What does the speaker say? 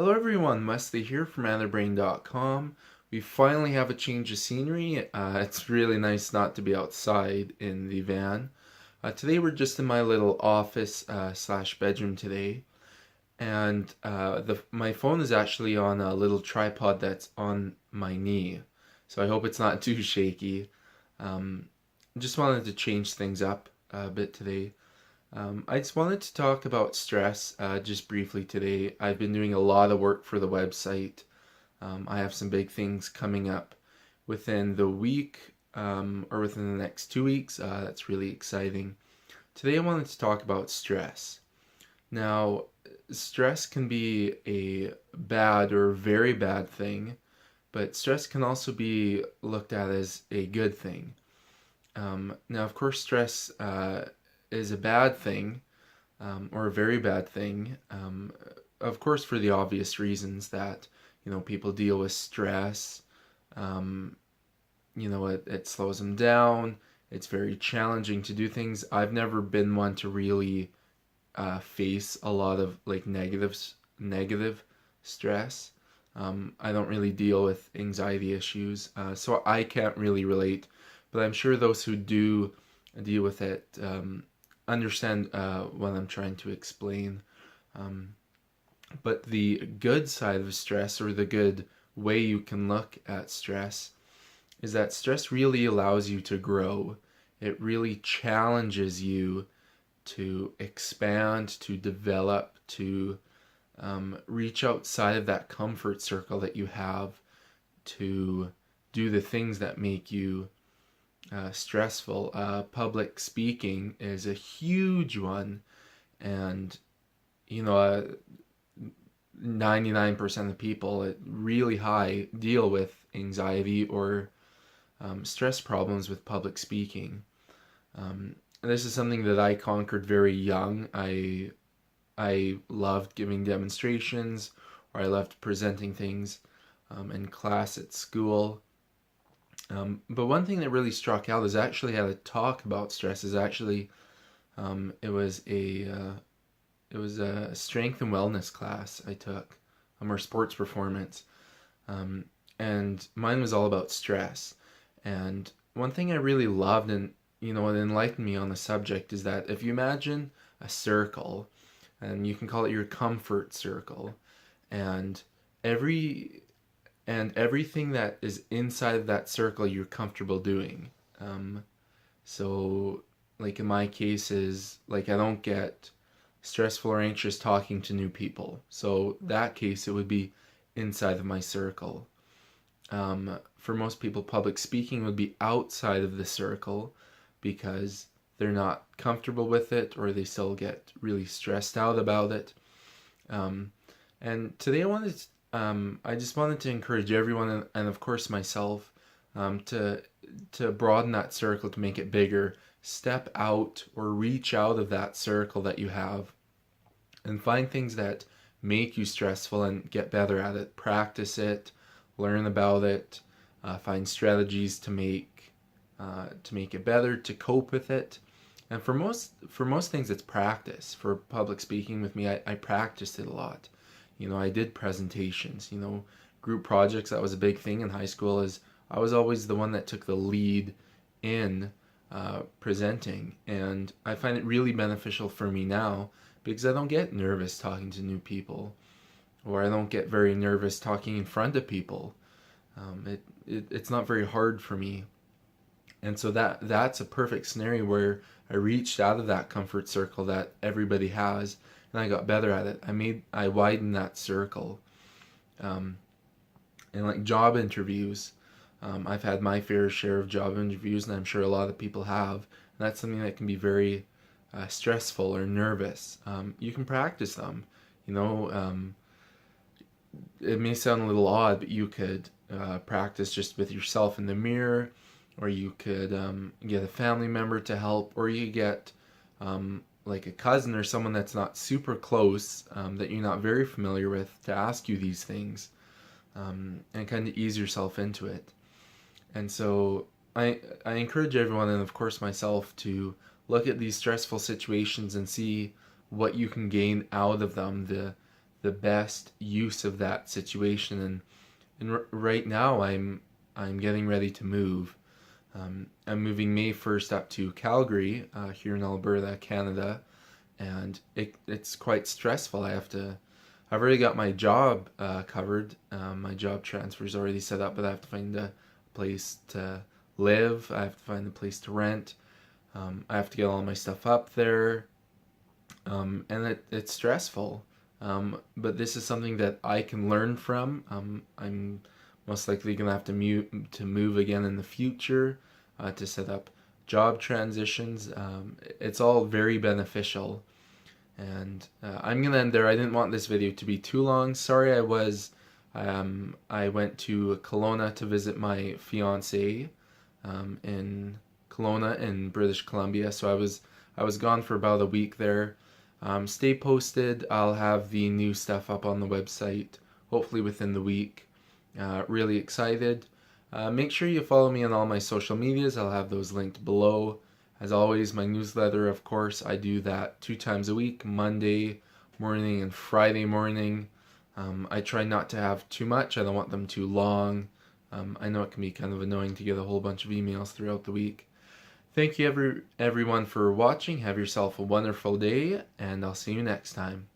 Hello everyone, Wesley here from OtherBrain.com. We finally have a change of scenery. It's really nice not to be outside in the van. Today we're just in my little office slash bedroom today, and my phone is actually on a little tripod that's on my knee, so I hope it's not too shaky. Um, just wanted to change things up a bit today. I just wanted to talk about stress just briefly today. I've been doing a lot of work for the website. I have some big things coming up within the week or within the next 2 weeks. That's really exciting. Today I wanted to talk about stress. Now, stress can be a bad or very bad thing, but stress can also be looked at as a good thing. Now, of course, stress is a bad thing or a very bad thing. Of course, for the obvious reasons that people deal with stress. Um, it slows them down. It's very challenging to do things. I've never been one to really face a lot of like negative stress. I don't really deal with anxiety issues, so I can't really relate. But I'm sure those who do deal with it understand what I'm trying to explain. Um, but the good side of stress, or the good way you can look at stress, is that stress really allows you to grow. It really challenges you to expand, to develop, to reach outside of that comfort circle that you have, to do the things that make you stressful. Public speaking is a huge one, and you know, 99% of people at really high deal with anxiety or stress problems with public speaking. This is something that I conquered very young. I loved giving demonstrations, or I loved presenting things in class at school. But one thing that really struck out is actually how to talk about stress. Is actually it was a strength and wellness class I took, or sports performance, and mine was all about stress. And one thing I really loved, and what enlightened me on the subject, is that if you imagine a circle, and you can call it your comfort circle, and every and everything that is inside of that circle you're comfortable doing. So, like in my case, is like I don't get stressful or anxious talking to new people. So that case, it would be inside of my circle. For most people, public speaking would be outside of the circle because they're not comfortable with it, or they still get really stressed out about it. Um, and today I just wanted to encourage everyone, and of course myself, to broaden that circle, to make it bigger. Step out or reach out of that circle that you have, and find things that make you stressful and get better at it. Practice it, learn about it, find strategies to make it better, to cope with it. And for most things, it's practice. For public speaking with me, I practiced it a lot. I did presentations. Group projects. That was a big thing in high school. Is I was always the one that took the lead in presenting, and I find it really beneficial for me now because I don't get nervous talking to new people, or I don't get very nervous talking in front of people. It's not very hard for me, and so that's a perfect scenario where I reached out of that comfort circle that everybody has, and I got better at it. I widened that circle. Um, and like job interviews, I've had my fair share of job interviews, and I'm sure a lot of people have. And that's something that can be very stressful or nervous. You can practice them. You know, um, it may sound a little odd, but you could practice just with yourself in the mirror, or you could get a family member to help, or you get like a cousin or someone that's not super close, that you're not very familiar with, to ask you these things, and kind of ease yourself into it. And so I encourage everyone, and of course myself, to look at these stressful situations and see what you can gain out of them, the best use of that situation. And right now I'm getting ready to move. I'm moving May 1st up to Calgary, here in Alberta, Canada, and it's quite stressful. I've already got my job covered. My job transfer is already set up, but I have to find a place to live. I have to find a place to rent. I have to get all my stuff up there, and it's stressful. But this is something that I can learn from. I'm most likely gonna have to move again in the future, to set up job transitions. It's all very beneficial, and I'm gonna end there. I didn't want this video to be too long. Sorry, I went to Kelowna to visit my fiance, in Kelowna in British Columbia. So I was gone for about a week there. Stay posted. I'll have the new stuff up on the website hopefully within the week. Really excited. Make sure you follow me on all my social medias. I'll have those linked below. As always, my newsletter, of course, I do that 2 times a week, Monday morning and Friday morning. I try not to have too much. I don't want them too long. I know it can be kind of annoying to get a whole bunch of emails throughout the week. Thank you everyone for watching. Have yourself a wonderful day, and I'll see you next time.